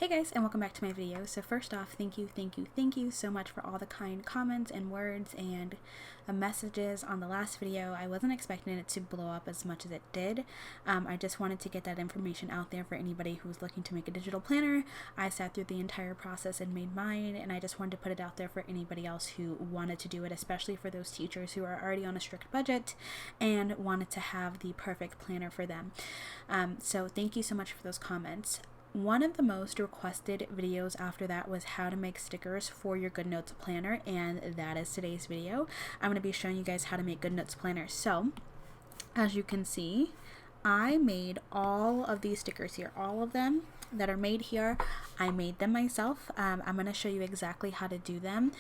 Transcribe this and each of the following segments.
Hey guys, and welcome back to my video. So first off, thank you so much for all the kind comments and words and messages on the last video. I wasn't expecting it to blow up as much as it did. I just wanted to get that information out there for anybody who's looking to make a digital planner. I sat through the entire process and made mine, and I just wanted to put it out there for anybody else who wanted to do it, especially for those teachers who are already on a strict budget and wanted to have the perfect planner for them. So thank you so much for those comments. One of the most requested videos after that was how to make stickers for your GoodNotes planner, and that is today's video. I'm going to be showing you guys how to make GoodNotes planner. So, as you can see, I made all of these stickers here, all of them that are made here. I made them myself. I'm going to show you exactly how to do them,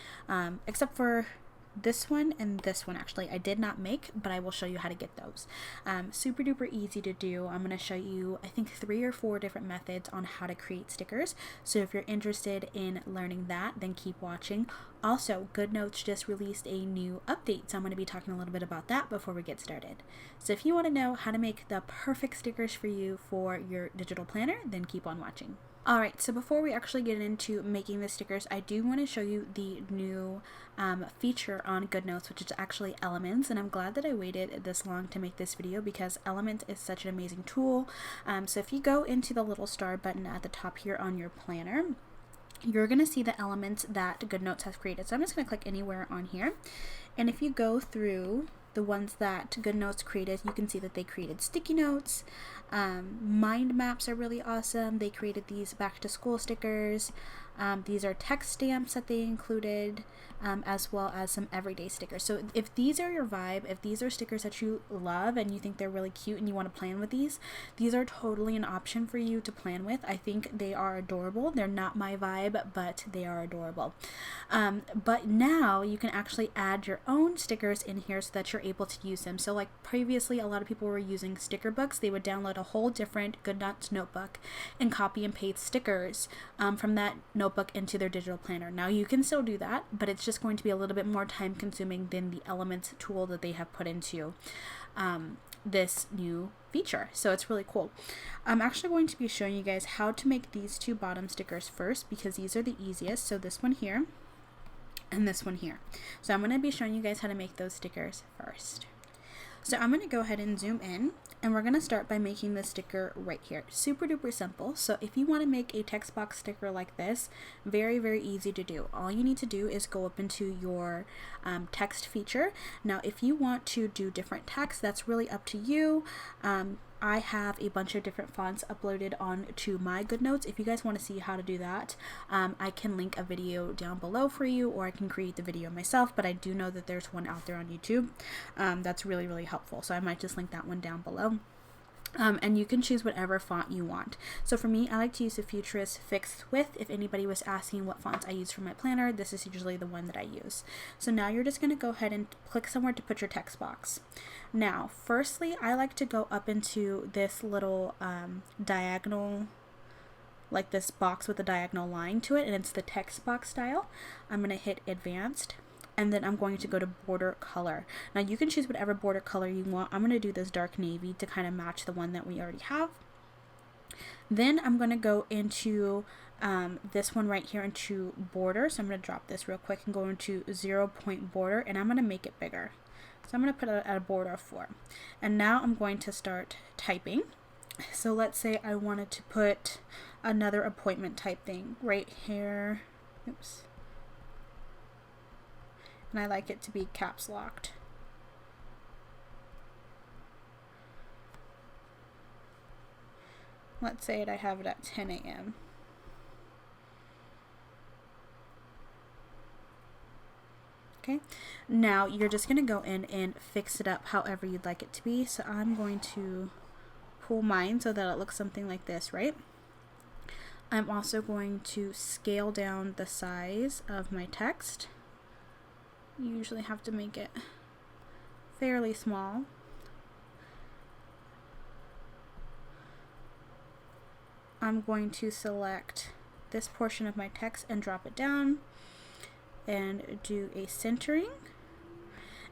except for this one and this one actually I did not make, but I will show you how to get those. Super duper easy to do. I'm going to show you I think 3 or 4 different methods on how to create stickers, so if you're interested in learning that, then keep watching. Also, GoodNotes just released a new update, so I'm going to be talking a little bit about that before we get started. So if you want to know how to make the perfect stickers for you for your digital planner, then keep on watching. Alright, so before we actually get into making the stickers, I do want to show you the new feature on GoodNotes, which is actually Elements, and I'm glad that I waited this long to make this video because Elements is such an amazing tool. So if you go into the little star button at the top here on your planner, you're going to see the elements that GoodNotes has created. So I'm just going to click anywhere on here, and if you go through the ones that GoodNotes created, you can see that they created sticky notes. Mind maps are really awesome. They created these back to school stickers. These are text stamps that they included, as well as some everyday stickers. So if these are your vibe, if these are stickers that you love and you think they're really cute and you want to plan with these are totally an option for you to plan with. I think they are adorable. They're not my vibe, but they are adorable. But now you can actually add your own stickers in here so that you're able to use them. So like previously, a lot of people were using sticker books. They would download a whole different GoodNotes notebook and copy and paste stickers from that notebook into their digital planner. Now you can still do that, but it's just going to be a little bit more time consuming than the Elements tool that they have put into this new feature. So it's really cool. I'm actually going to be showing you guys how to make these 2 bottom stickers first because these are the easiest. So this one here and this one here. So I'm going to be showing you guys how to make those stickers first. So I'm going to go ahead and zoom in, and we're going to start by making the sticker right here. Super duper simple. So if you want to make a text box sticker like this, very easy to do. All you need to do is go up into your text feature. Now if you want to do different text, that's really up to you. I have a bunch of different fonts uploaded onto my GoodNotes. If you guys want to see how to do that, I can link a video down below for you, or I can create the video myself, but I do know that there's one out there on YouTube that's really helpful, so I might just link that one down below. And you can choose whatever font you want. So for me, I like to use the Futurist Fixed Width. If anybody was asking what fonts I use for my planner, this is usually the one that I use. So now you're just going to go ahead and click somewhere to put your text box. Now, firstly, I like to go up into this little diagonal, like this box with a diagonal line to it, and it's the text box style. I'm going to hit Advanced, and then I'm going to go to border color. Now you can choose whatever border color you want. I'm going to do this dark navy to kind of match the one that we already have. Then I'm going to go into this one right here into border. So I'm going to drop this real quick and go into 0 point border, and I'm going to make it bigger. So I'm going to put it at a border of 4. And now I'm going to start typing. So let's say I wanted to put another appointment type thing right here. Oops. And I like it to be caps locked. Let's say I have it at 10 a.m. Okay, now you're just going to go in and fix it up however you'd like it to be. So I'm going to pull mine so that it looks something like this, right? I'm also going to scale down the size of my text. You usually have to make it fairly small. I'm going to select this portion of my text and drop it down and do a centering.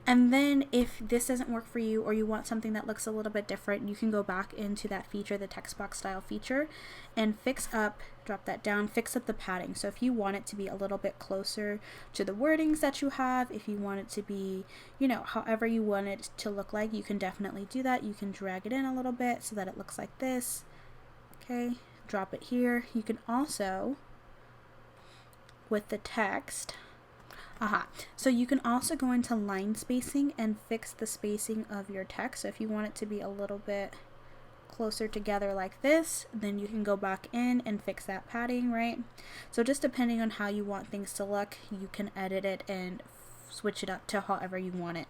And then if this doesn't work for you, or you want something that looks a little bit different, you can go back into that feature, the text box style feature, and fix up, drop that down, fix up the padding. So if you want it to be a little bit closer to the wordings that you have, if you want it to be, you know, however you want it to look like, you can definitely do that. You can drag it in a little bit so that it looks like this. Okay, drop it here. You can also, with the text, so you can also go into line spacing and fix the spacing of your text. So if you want it to be a little bit closer together like this, then you can go back in and fix that padding, right? So just depending on how you want things to look, you can edit it and switch it up to however you want it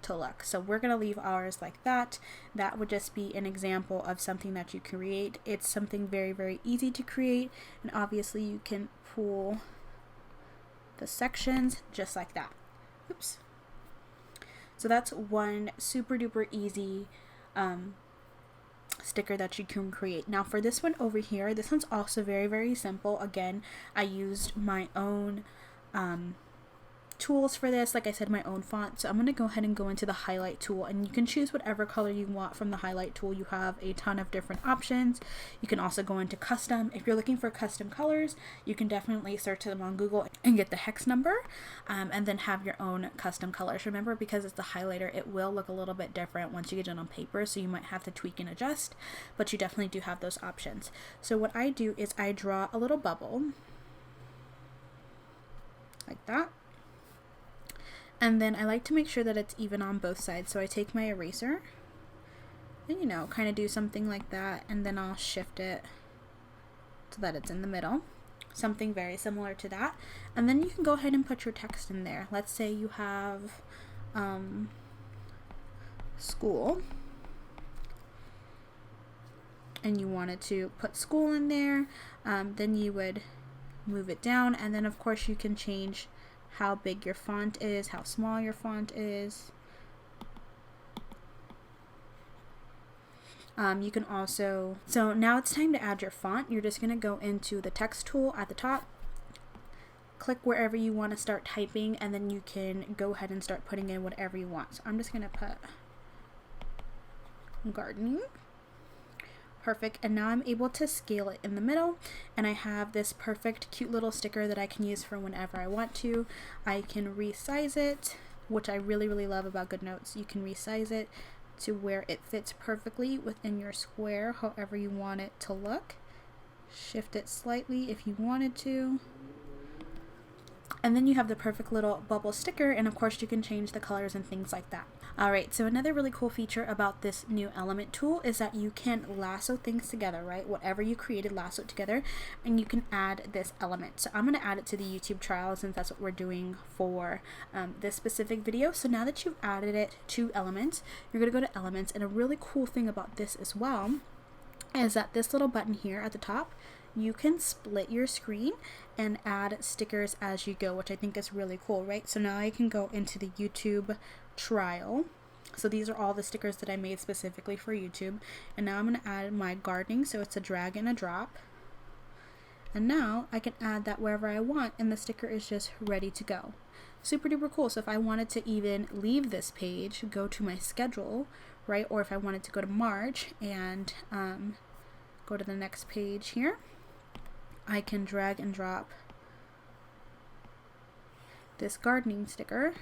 to look. So we're going to leave ours like that. That would just be an example of something that you create. It's something very, very easy to create, and obviously you can pull the sections just like that. Oops. So that's one super duper easy sticker that you can create. Now for this one over here, this one's also very, very simple. Again, I used my own tools for this, like I said, my own font. So I'm going to go ahead and go into the highlight tool, and you can choose whatever color you want from the highlight tool. You have a ton of different options. You can also go into custom. If you're looking for custom colors, you can definitely search them on Google and get the hex number, and then have your own custom colors. Remember, because it's the highlighter, it will look a little bit different once you get it on paper, so you might have to tweak and adjust, but you definitely do have those options. So what I do is I draw a little bubble like that. And then I like to make sure that it's even on both sides. So I take my eraser and, you know, kind of do something like that. And then I'll shift it so that it's in the middle. Something very similar to that. And then you can go ahead and put your text in there. Let's say you have school. And you wanted to put school in there. Then you would move it down. And then, of course, you can change how big your font is, how small your font is. You can also, so now it's time to add your font. You're just going to go into the text tool at the top, click wherever you want to start typing, and then you can go ahead and start putting in whatever you want. So I'm just going to put gardening. Perfect. And now I'm able to scale it in the middle, and I have this perfect cute little sticker that I can use for whenever I want to. I can resize it, which I really, really love about GoodNotes. You can resize it to where it fits perfectly within your square, however you want it to look. Shift it slightly if you wanted to. And then you have the perfect little bubble sticker, and of course you can change the colors and things like that. Alright, so another really cool feature about this new element tool is that you can lasso things together, right? Whatever you created, lasso it together, and you can add this element. So I'm going to add it to the YouTube trial since that's what we're doing for this specific video. So now that you've added it to elements, you're going to go to elements, and a really cool thing about this as well is that this little button here at the top, you can split your screen and add stickers as you go, which I think is really cool, right? So now I can go into the YouTube trial. So these are all the stickers that I made specifically for YouTube. And now I'm going to add my gardening, so it's a drag and a drop. And now I can add that wherever I want, and the sticker is just ready to go. Super duper cool. So if I wanted to even leave this page, go to my schedule, right? Or if I wanted to go to March and go to the next page here, I can drag and drop this gardening sticker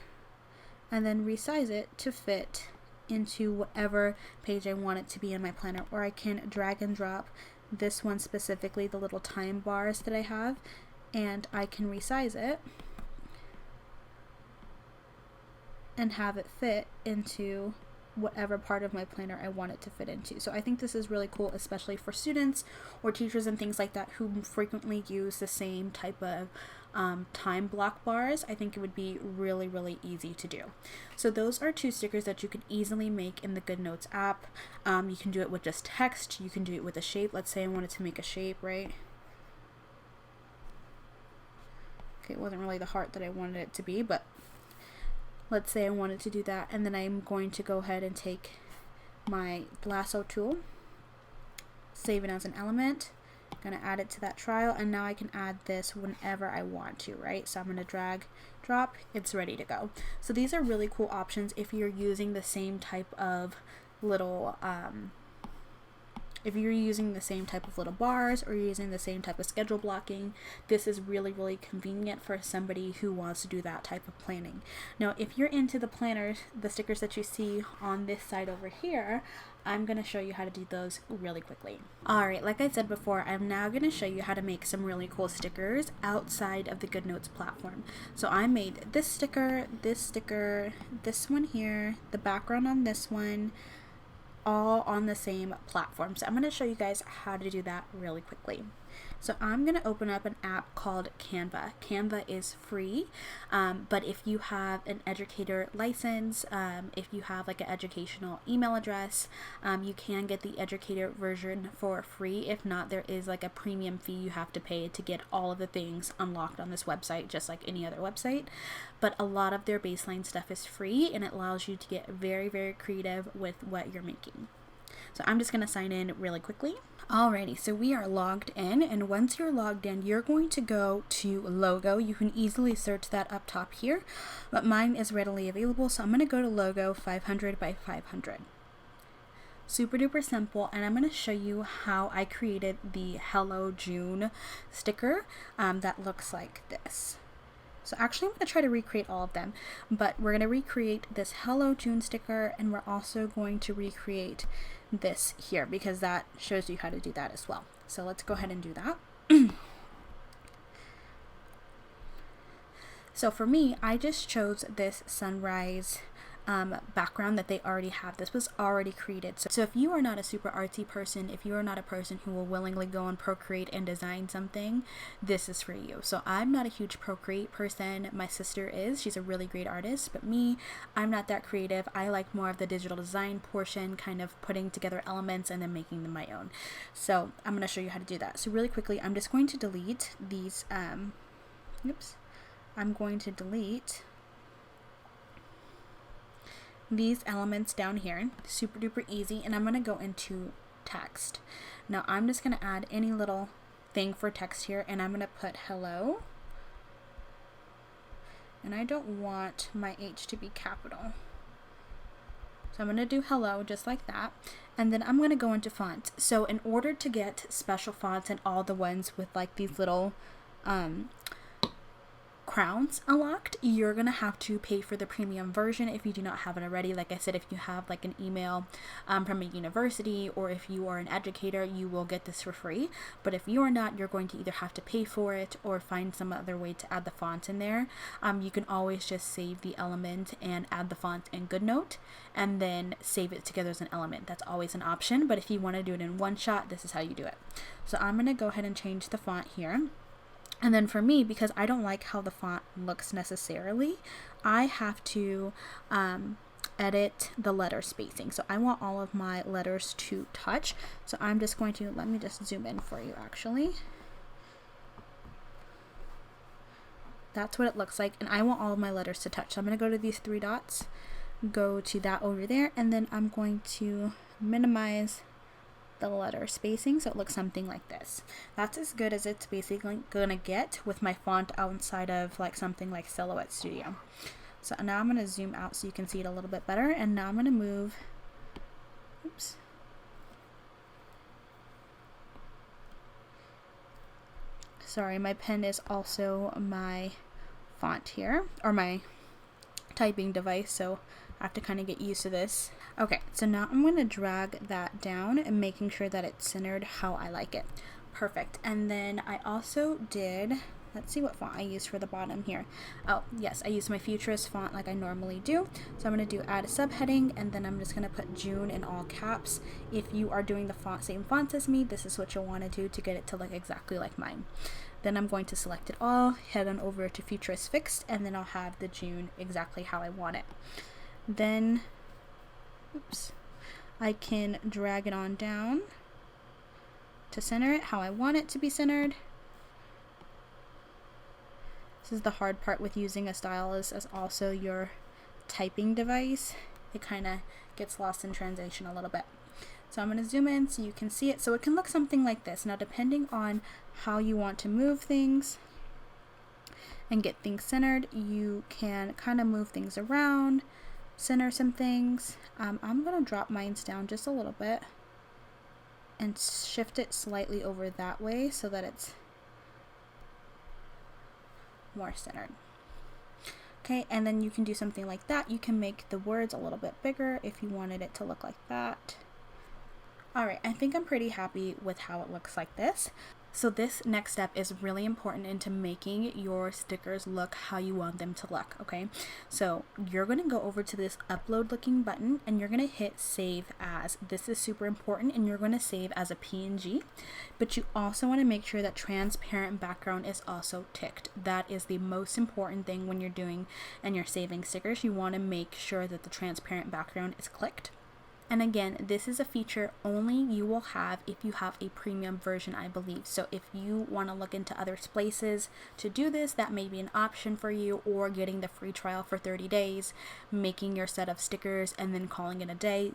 and then resize it to fit into whatever page I want it to be in my planner. Or I can drag and drop this one specifically, the little time bars that I have, and I can resize it and have it fit into whatever part of my planner I want it to fit into. So I think this is really cool, especially for students or teachers and things like that who frequently use the same type of time block bars. I think it would be really, really easy to do. So those are two stickers that you can easily make in the GoodNotes app. You can do it with just text. You can do it with a shape. Let's say I wanted to make a shape, right? Okay, it wasn't really the heart that I wanted it to be, but let's say I wanted to do that, and then I'm going to go ahead and take my lasso tool, save it as an element, Going to add it to that trial, and now I can add this whenever I want to, right? So I'm going to drag, drop, it's ready to go. So these are really cool options if you're using the same type of little if you're using the same type of little bars or you're using the same type of schedule blocking. This is really, really convenient for somebody who wants to do that type of planning. Now, if you're into the planners, the stickers that you see on this side over here, I'm going to show you how to do those really quickly. Alright, like I said before, I'm now going to show you how to make some really cool stickers outside of the GoodNotes platform. So I made this sticker, this one here, the background on this one, all on the same platform. So I'm going to show you guys how to do that really quickly. So I'm going to open up an app called Canva. Canva is free, but if you have an educator license, if you have like an educational email address, you can get the educator version for free. If not, there is like a premium fee you have to pay to get all of the things unlocked on this website, just like any other website. But a lot of their baseline stuff is free, and it allows you to get very, very creative with what you're making. So I'm just going to sign in really quickly. Alrighty, so we are logged in, and once you're logged in, you're going to go to logo. You can easily search that up top here, but mine is readily available, so I'm going to go to logo 500 by 500. Super duper simple, and I'm going to show you how I created the Hello June sticker that looks like this. So actually I'm going to try to recreate all of them, but we're going to recreate this Hello June sticker, and we're also going to recreate this here because that shows you how to do that as well. So let's go ahead and do that. So for me, I just chose this sunrise background that they already have. This was already created. So if you are not a super artsy person, if you are not a person who will willingly go and Procreate and design something, this is for you. So I'm not a huge Procreate person. My sister is. She's a really great artist, but me, I'm not that creative. I like more of the digital design portion, kind of putting together elements and then making them my own. So I'm going to show you how to do that. So really quickly, I'm just going to delete these, I'm going to delete these elements down here. Super duper easy. And I'm going to go into text. Now I'm just going to add any little thing for text here, and I'm going to put hello, and I don't want my H to be capital, so I'm going to do hello just like that. And then I'm going to go into fonts. So in order to get special fonts and all the ones with like these little crowns unlocked, you're gonna have to pay for the premium version if you do not have it already. Like I said, if you have like an email from a university, or if you are an educator, you will get this for free. But if you are not, you're going to either have to pay for it or find some other way to add the font in there. You can always just save the element and add the font in GoodNote and then save it together as an element. That's always an option, but if you want to do it in one shot, this is how you do it. So I'm gonna go ahead and change the font here. And then for me, because I don't like how the font looks necessarily, I have to edit the letter spacing. So I want all of my letters to touch. So I'm just going to, let me just zoom in for you actually. That's what it looks like. And I want all of my letters to touch. So I'm going to go to these three dots, go to that over there, and then I'm going to minimize the letter spacing so it looks something like this. That's as good as it's basically gonna get with my font outside of like something like Silhouette Studio. So now I'm gonna zoom out so you can see it a little bit better, and now I'm gonna move, oops, sorry, my pen is also my font here, or my typing device, so I have to kind of get used to this. Okay, so now I'm going to drag that down and making sure that it's centered how I like it. Perfect. And then I also did, let's see what font I used for the bottom here. Oh, yes, I used my Futurist font like I normally do. So I'm going to do add a subheading, and then I'm just going to put June in all caps. If you are doing the same fonts as me, this is what you'll want to do to get it to look exactly like mine. Then I'm going to select it all, head on over to Futurist Fixed, and then I'll have the June exactly how I want it. Then, oops, I can drag it on down to center it how I want it to be centered. This is the hard part with using a stylus as also your typing device. It kind of gets lost in translation a little bit. So I'm going to zoom in so you can see it. So it can look something like this. Now, depending on how you want to move things and get things centered, you can kind of move things around, center some things. I'm going to drop mine down just a little bit and shift it slightly over that way so that it's more centered. Okay, and then you can do something like that. You can make the words a little bit bigger if you wanted it to look like that. Alright, I think I'm pretty happy with how it looks like this. So this next step is really important into making your stickers look how you want them to look, okay? So you're going to go over to this upload looking button and you're going to hit save as. This is super important, and you're going to save as a PNG, but you also want to make sure that transparent background is also ticked. That is the most important thing when you're doing and you're saving stickers. You want to make sure that the transparent background is clicked. And again, this is a feature only you will have if you have a premium version, I believe. So if you want to look into other places to do this, that may be an option for you, or getting the free trial for 30 days, making your set of stickers and then calling it a day.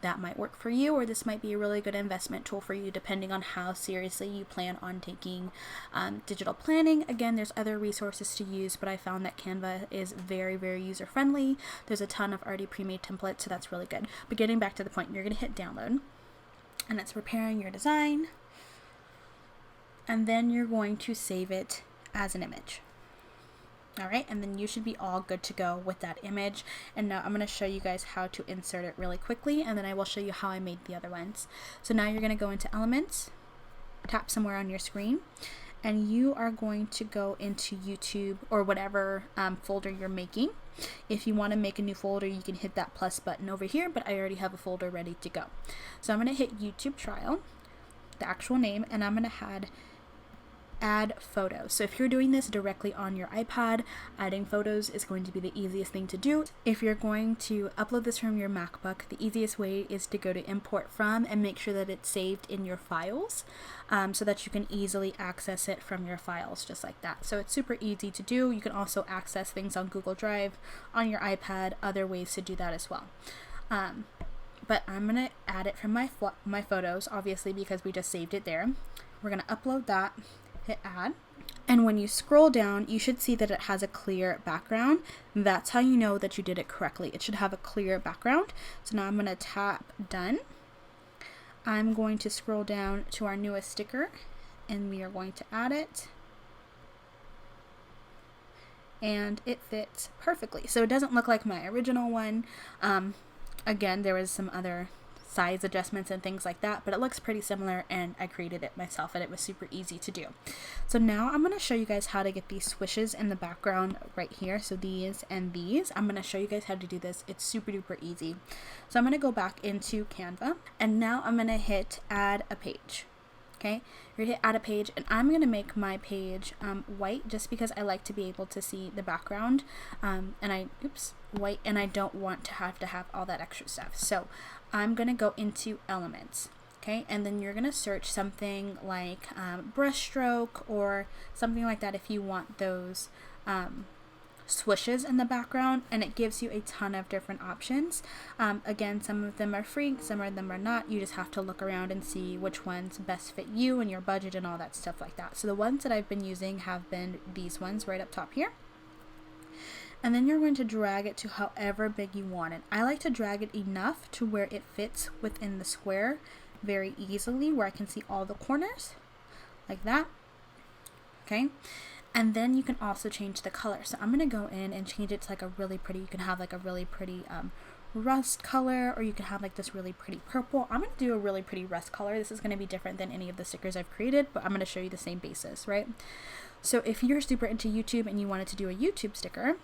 That might work for you, or this might be a really good investment tool for you depending on how seriously you plan on taking digital planning. Again, there's other resources to use, but I found that Canva is very, very user friendly. There's a ton of already pre-made templates, so that's really good. But getting back to the point, you're going to hit download, and it's preparing your design, and then you're going to save it as an image. Alright, and then you should be all good to go with that image. And now I'm going to show you guys how to insert it really quickly, and then I will show you how I made the other ones. So now you're going to go into Elements, tap somewhere on your screen, and you are going to go into YouTube or whatever folder you're making. If you want to make a new folder, you can hit that plus button over here, but I already have a folder ready to go. So I'm going to hit YouTube Trial, the actual name, and I'm going to add photos. So if you're doing this directly on your iPad, adding photos is going to be the easiest thing to do. If you're going to upload this from your MacBook, the easiest way is to go to import from and make sure that it's saved in your files, so that you can easily access it from your files just like that. So it's super easy to do. You can also access things on Google Drive, on your iPad, other ways to do that as well. But I'm going to add it from my photos, obviously, because we just saved it there. We're going to upload that, hit add, and when you scroll down, you should see that it has a clear background. That's how you know that you did it correctly. It should have a clear background. So now I'm going to tap done. I'm going to scroll down to our newest sticker, and we are going to add it, and it fits perfectly. So it doesn't look like my original one. Again, there was some other size adjustments and things like that, but it looks pretty similar, and I created it myself, and it was super easy to do. So now I'm going to show you guys how to get these swishes in the background right here. So these and these, I'm going to show you guys how to do this. It's super duper easy. So I'm going to go back into Canva, and now I'm going to hit add a page. Okay, you're going to hit add a page, and I'm going to make my page white, just because I like to be able to see the background, white, and I don't want to have all that extra stuff. So I'm going to go into Elements, okay, and then you're going to search something like brushstroke or something like that if you want those swishes in the background, and it gives you a ton of different options. Again, some of them are free, some of them are not. You just have to look around and see which ones best fit you and your budget and all that stuff like that. So the ones that I've been using have been these ones right up top here. And then you're going to drag it to however big you want it. I like to drag it enough to where it fits within the square very easily, where I can see all the corners, like that. Okay, and then you can also change the color. So I'm going to go in and change it to like a really pretty, you can have like a really pretty rust color, or you can have like this really pretty purple. I'm going to do a really pretty rust color. This is going to be different than any of the stickers I've created, but I'm going to show you the same basis, right? So if you're super into YouTube and you wanted to do a YouTube sticker,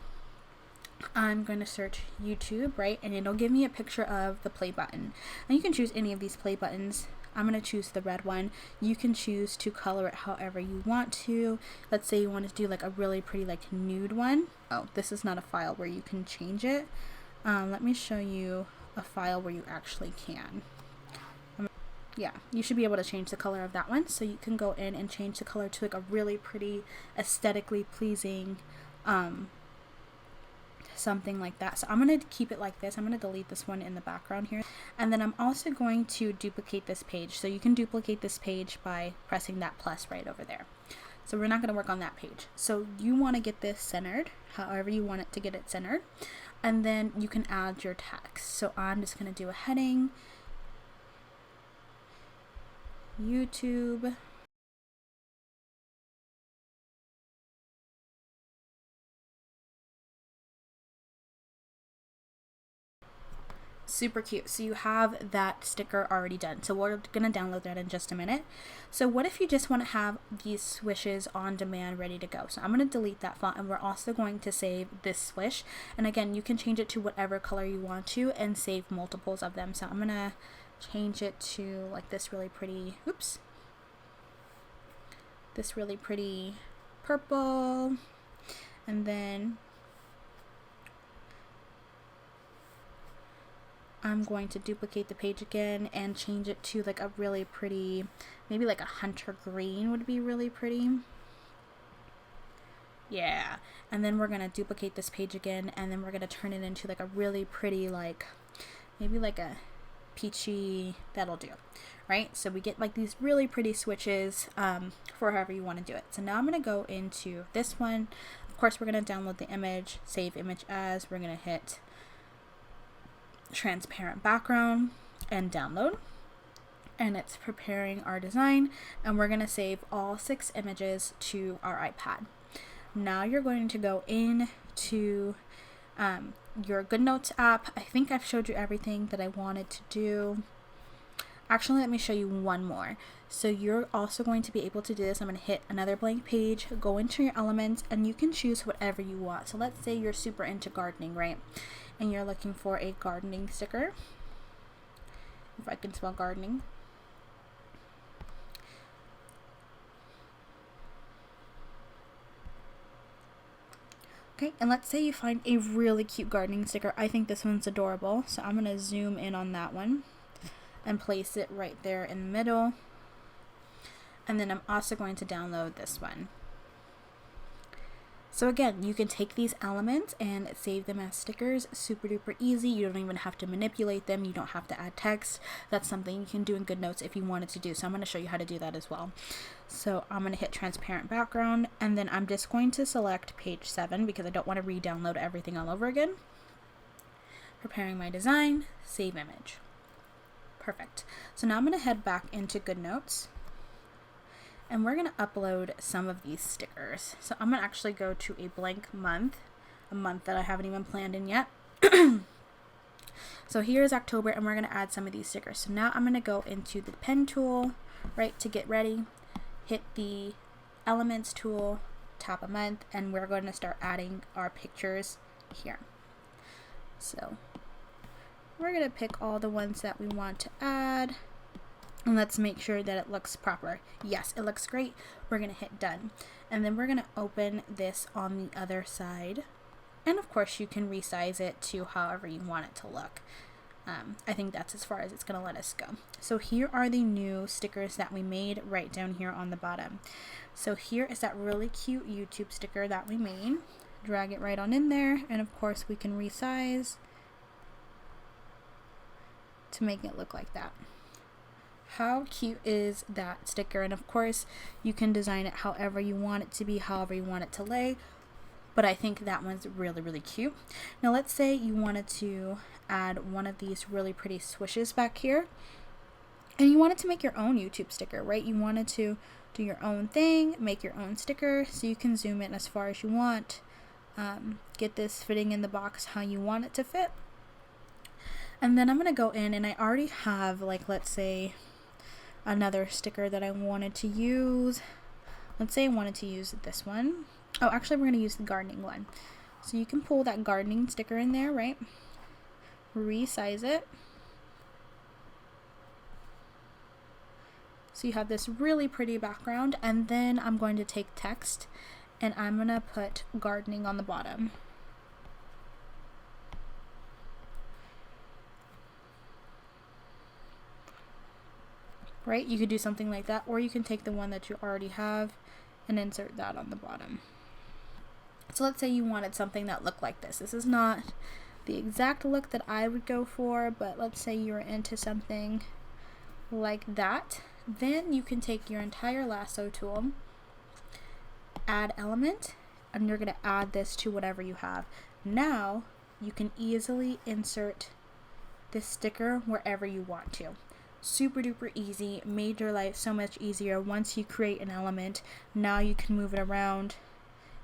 I'm going to search YouTube, right? And it'll give me a picture of the play button. And you can choose any of these play buttons. I'm going to choose the red one. You can choose to color it however you want to. Let's say you want to do like a really pretty like nude one. Oh, this is not a file where you can change it. Let me show you a file where you actually can. Yeah, you should be able to change the color of that one. So you can go in and change the color to like a really pretty, aesthetically pleasing something like that. So I'm going to keep it like this. I'm going to delete this one in the background here. And then I'm also going to duplicate this page. So you can duplicate this page by pressing that plus right over there. So we're not going to work on that page. So you want to get this centered, however you want it to get it centered. And then you can add your text. So I'm just going to do a heading, YouTube. Super cute. So you have that sticker already done. So we're going to download that in just a minute. So what if you just want to have these swishes on demand ready to go? So I'm going to delete that font, and we're also going to save this swish. And again, you can change it to whatever color you want to and save multiples of them. So I'm going to change it to like this really pretty, this really pretty purple. And then I'm going to duplicate the page again and change it to like a really pretty, maybe like a hunter green would be really pretty. Yeah. And then we're going to duplicate this page again, and then we're going to turn it into like a really pretty, like maybe like a peachy, that'll do. Right? So we get like these really pretty switches for however you want to do it. So now I'm going to go into this one. Of course, we're going to download the image, save image as, we're going to hit transparent background and download, and it's preparing our design, and we're going to save all 6 images to our iPad. Now you're going to go into your GoodNotes app. I think I've showed you everything that I wanted to do. Actually, let me show you one more. So you're also going to be able to do this. I'm going to hit another blank page, go into your elements, and you can choose whatever you want. So let's say you're super into gardening, right? And you're looking for a gardening sticker. If I can spell gardening. Okay, and let's say you find a really cute gardening sticker. I think this one's adorable, so I'm going to zoom in on that one and place it right there in the middle. And then I'm also going to download this one. So again, you can take these elements and save them as stickers. Super duper easy. You don't even have to manipulate them. You don't have to add text. That's something you can do in GoodNotes if you wanted to do. So I'm going to show you how to do that as well. So I'm going to hit transparent background, and then I'm just going to select page 7 because I don't want to re-download everything all over again. Preparing my design, save image. Perfect. So now I'm going to head back into GoodNotes, and we're going to upload some of these stickers. So I'm going to actually go to a blank month, a month that I haven't even planned in yet. So here's October, and we're going to add some of these stickers. So now I'm going to go into the pen tool, right, to get ready, hit the elements tool, tap a month, and we're going to start adding our pictures here. So we're going to pick all the ones that we want to add. And let's make sure that it looks proper. Yes, it looks great. We're going to hit done. And then we're going to open this on the other side. And of course, you can resize it to however you want it to look. I think that's as far as it's going to let us go. So here are the new stickers that we made right down here on the bottom. So here is that really cute YouTube sticker that we made. Drag it right on in there. And of course, we can resize to make it look like that. How cute is that sticker? And of course, you can design it however you want it to be, however you want it to lay. But I think that one's really, really cute. Now let's say you wanted to add one of these really pretty swishes back here, and you wanted to make your own YouTube sticker, right? You wanted to do your own thing, make your own sticker, so you can zoom in as far as you want. Get this fitting in the box how you want it to fit. And then I'm going to go in, and I already have, like, let's say another sticker that I wanted to use. Let's say I wanted to use this one. Oh, actually, we're going to use the gardening one. So you can pull that gardening sticker in there, right? Resize it. So you have this really pretty background, and then I'm going to take text, and I'm going to put gardening on the bottom. Right? You could do something like that, or you can take the one that you already have and insert that on the bottom. So let's say you wanted something that looked like this. This is not the exact look that I would go for, but let's say you were into something like that. Then you can take your entire lasso tool, add element, and you're going to add this to whatever you have. Now you can easily insert this sticker wherever you want to. Super duper easy, made your life so much easier. Once you create an element, now you can move it around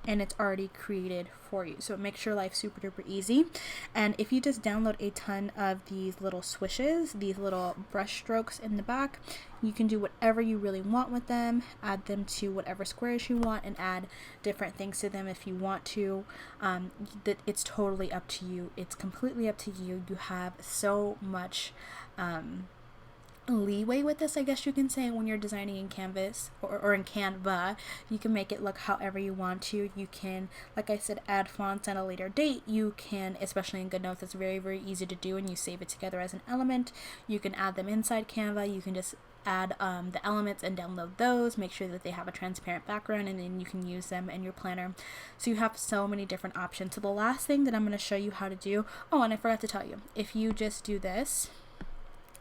and it's already created for you. So it makes your life super duper easy. And if you just download a ton of these little swishes, these little brush strokes in the back, you can do whatever you really want with them, add them to whatever squares you want, and add different things to them if you want to. It's totally up to you. It's completely up to you. You have so much leeway with this, I guess you can say, when you're designing in Canvas or in Canva. You can make it look however you want to. You can, like I said, add fonts at a later date. You can, especially in GoodNotes, it's very, very easy to do, and you save it together as an element. You can add them inside Canva. You can just add the elements and download those, make sure that they have a transparent background, and then you can use them in your planner. So you have so many different options. So the last thing that I'm going to show you how to do, oh, and I forgot to tell you, if you just do this,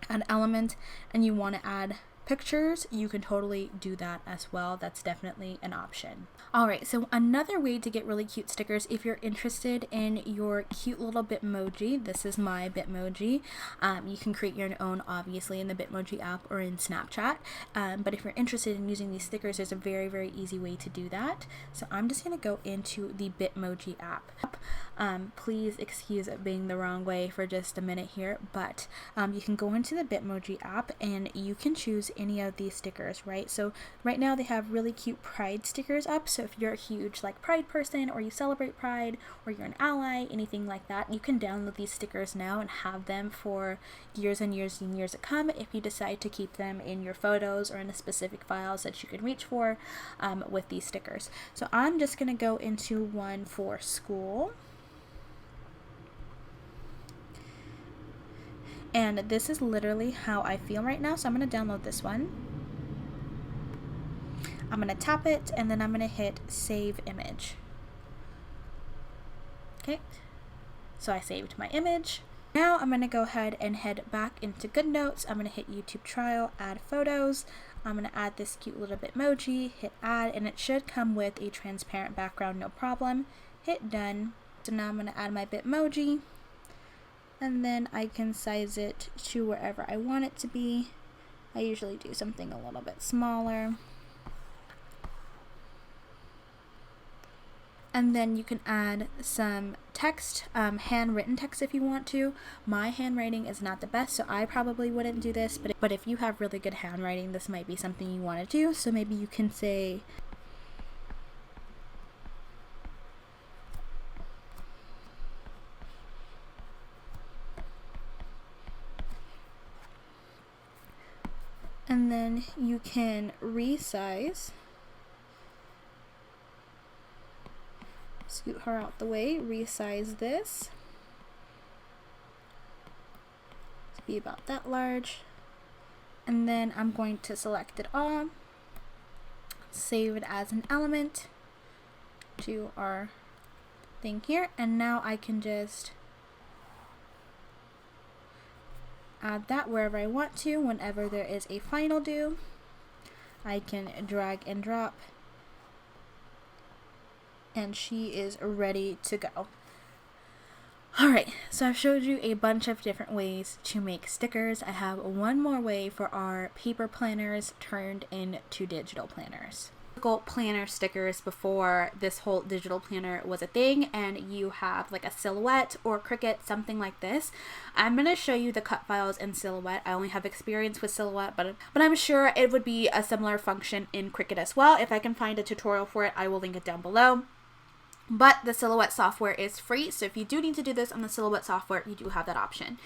an element, and you want to add pictures, you can totally do that as well. That's definitely an option. Alright, so another way to get really cute stickers, if you're interested in your cute little Bitmoji, this is my Bitmoji. You can create your own, obviously, in the Bitmoji app or in Snapchat. But if you're interested in using these stickers, there's a very, very easy way to do that. So I'm just going to go into the Bitmoji app. Please excuse it being the wrong way for just a minute here, but you can go into the Bitmoji app and you can choose any of these stickers, right? So right now they have really cute pride stickers up. So if you're a huge like pride person, or you celebrate pride, or you're an ally, anything like that, you can download these stickers now and have them for years and years and years to come if you decide to keep them in your photos or in the specific files that you can reach for with these stickers. So I'm just going to go into one for school. And this is literally how I feel right now. So I'm going to download this one. I'm going to tap it, and then I'm going to hit save image. Okay, so I saved my image. Now I'm going to go ahead and head back into GoodNotes. I'm going to hit YouTube trial, add photos. I'm going to add this cute little Bitmoji, hit add, and it should come with a transparent background, no problem. Hit done. So now I'm going to add my Bitmoji, and then I can size it to wherever I want it to be. I usually do something a little bit smaller. And then you can add some text, handwritten text if you want to. My handwriting is not the best, so I probably wouldn't do this, but if you have really good handwriting, this might be something you want to do. So maybe you can say, and then you can resize. Scoot her out the way, resize this to be about that large, and then I'm going to select it all, save it as an element to our thing here, and now I can just add that wherever I want to. Whenever there is a final due, I can drag and drop, and she is ready to go. Alright, so I've showed you a bunch of different ways to make stickers. I have one more way for our paper planners turned into digital planners. Planner stickers before this whole digital planner was a thing, and you have like a Silhouette or Cricut, something like this. I'm going to show you the cut files in Silhouette. I only have experience with Silhouette, but I'm sure it would be a similar function in Cricut as well. If I can find a tutorial for it, I will link it down below. But the Silhouette software is free, so if you do need to do this on the Silhouette software, you do have that option.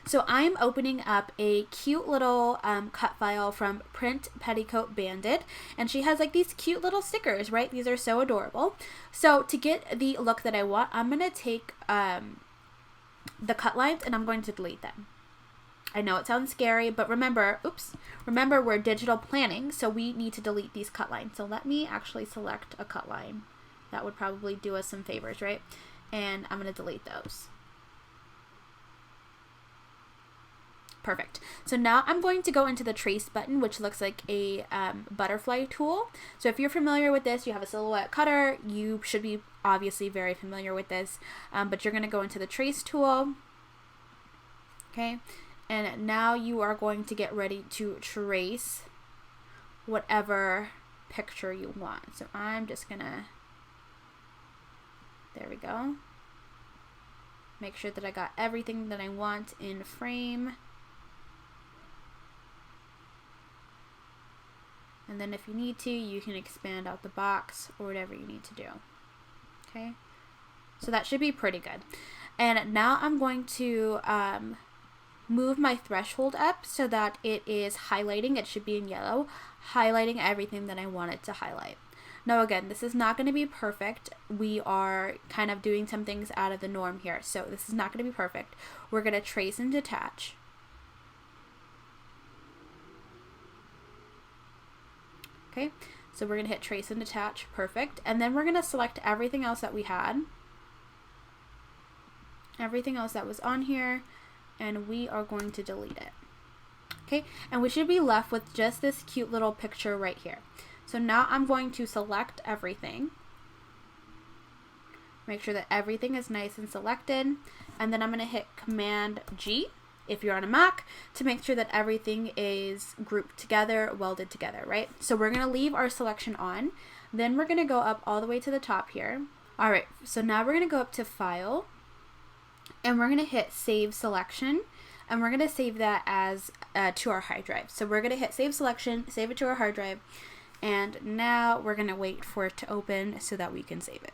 So I'm opening up a cute little cut file from Print Petticoat Bandit, and she has like these cute little stickers, right? These are so adorable. So to get the look that I want, I'm going to take the cut lines and I'm going to delete them. I know it sounds scary, but remember, remember we're digital planning, so we need to delete these cut lines. So let me actually select a cut line That would probably do us some favors, right? And I'm going to delete those. Perfect. So now I'm going to go into the trace button, which looks like a butterfly tool. So if you're familiar with this, you have a silhouette cutter, you should be obviously very familiar with this, but you're going to go into the trace tool. Okay. And now you are going to get ready to trace whatever picture you want. So I'm just going to, there we go. Make sure that I got everything that I want in frame. And then if you need to, you can expand out the box or whatever you need to do. Okay, so that should be pretty good. And now I'm going to move my threshold up so that it is highlighting. It should be in yellow, highlighting everything that I want it to highlight. Now again, this is not going to be perfect. We are kind of doing some things out of the norm here. So this is not going to be perfect. We're going to trace and detach. Okay, so we're going to hit trace and detach, perfect. And then we're going to select everything else that we had, everything else that was on here, and we are going to delete it. Okay, and we should be left with just this cute little picture right here. So now I'm going to select everything, make sure that everything is nice and selected, and then I'm going to hit Command G if you're on a Mac, to make sure that everything is grouped together, welded together, right? So we're going to leave our selection on. Then we're going to go up all the way to the top here. All right, so now we're going to go up to File, and we're going to hit Save Selection, and we're going to save that as to our hard drive. So we're going to hit Save Selection, save it to our hard drive, and now we're going to wait for it to open so that we can save it.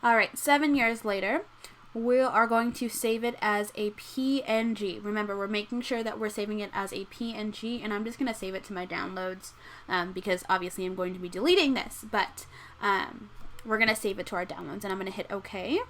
All right, 7 years later, we are going to save it as a PNG. Remember, we're making sure that we're saving it as a PNG, and I'm just going to save it to my downloads because obviously I'm going to be deleting this, but we're going to save it to our downloads, and I'm going to hit OK.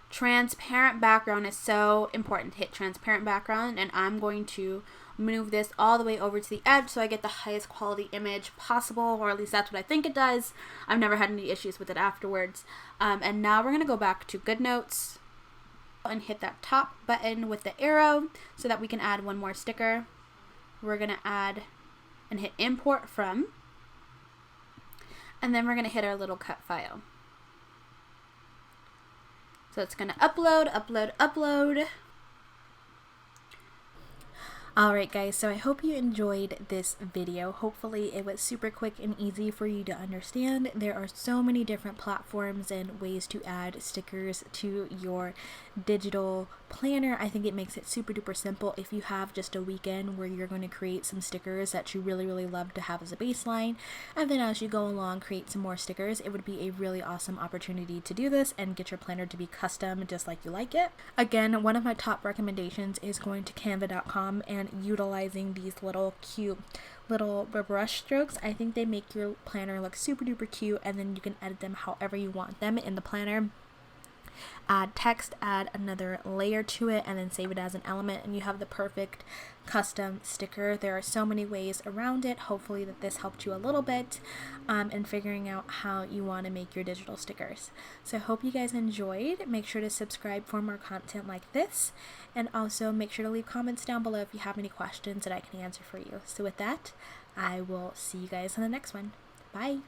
Transparent background is so important. Hit transparent background, and I'm going to move this all the way over to the edge so I get the highest quality image possible, or at least that's what I think it does. I've never had any issues with it afterwards. And now we're going to go back to GoodNotes and hit that top button with the arrow so that we can add one more sticker. We're going to add and hit Import From, and then we're going to hit our little cut file. So it's going to upload. Alright guys, so I hope you enjoyed this video. Hopefully it was super quick and easy for you to understand. There are so many different platforms and ways to add stickers to your digital planner. I think it makes it super duper simple if you have just a weekend where you're going to create some stickers that you really love to have as a baseline, and then as you go along create some more stickers. It would be a really awesome opportunity to do this and get your planner to be custom just like you like it. Again, one of my top recommendations is going to canva.com and utilizing these little cute little brush strokes. I think they make your planner look super duper cute, and then you can edit them however you want them in the planner. Add text, add another layer to it, and then save it as an element, and you have the perfect custom sticker. There are so many ways around it. Hopefully that this helped you a little bit in figuring out how you want to make your digital stickers. So I hope you guys enjoyed. Make sure to subscribe for more content like this, and also make sure to leave comments down below if you have any questions that I can answer for you. So with that, I will see you guys in the next one. Bye!